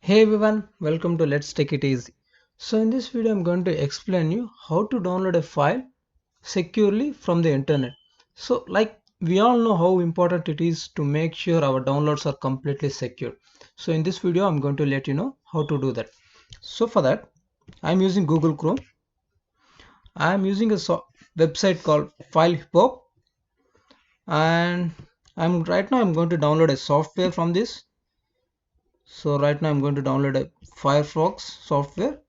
Hey everyone, welcome to Let's Take It Easy. So in this video I'm going to explain you how to download a file securely from the internet. So like we all know how important it is to make sure our downloads are completely secure. So in this video I'm going to let you know how to do that. So for that I'm using Google Chrome. I'm using a website called FileHippo, and right now I'm going to download a software from this. So right now I'm going to download a Firefox software.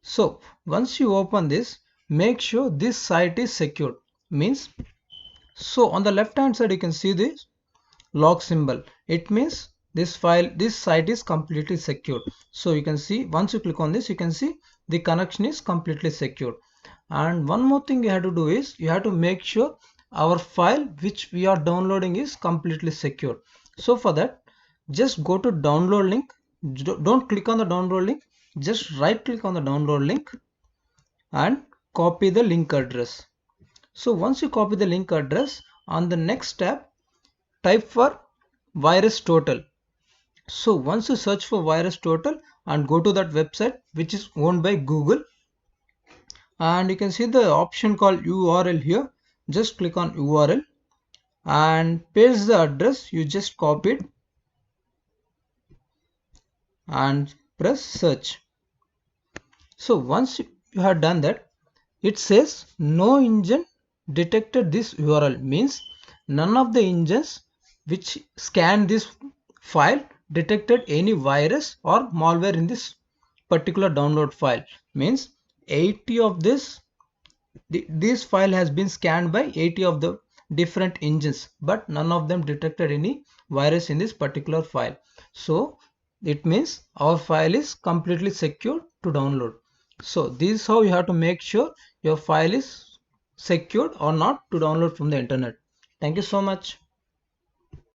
So once you open this, make sure this site is secured. Means, so on the left hand side you can see this log symbol. It means this site is completely secured. So you can see, once you click on this, you can see the connection is completely secured. And one more thing you have to do is you have to make sure our file which we are downloading is completely secure. So for that, just go to download link. Don't click on the download link, just right click on the download link and copy the link address. So once you copy the link address, on the next tab type for VirusTotal. So once you search for VirusTotal and go to that website which is owned by Google, and you can see the option called URL here. Just click on URL and paste the address you just copied and press search. So once you have done that, it says no engine detected this URL, means none of the engines which scan this file detected any virus or malware in this particular download file. Means 80 of this file has been scanned by 80 of the different engines, but none of them detected any virus in this particular file. So it means our file is completely secure to download. So this is how you have to make sure your file is secured or not to download from the internet. Thank you so much.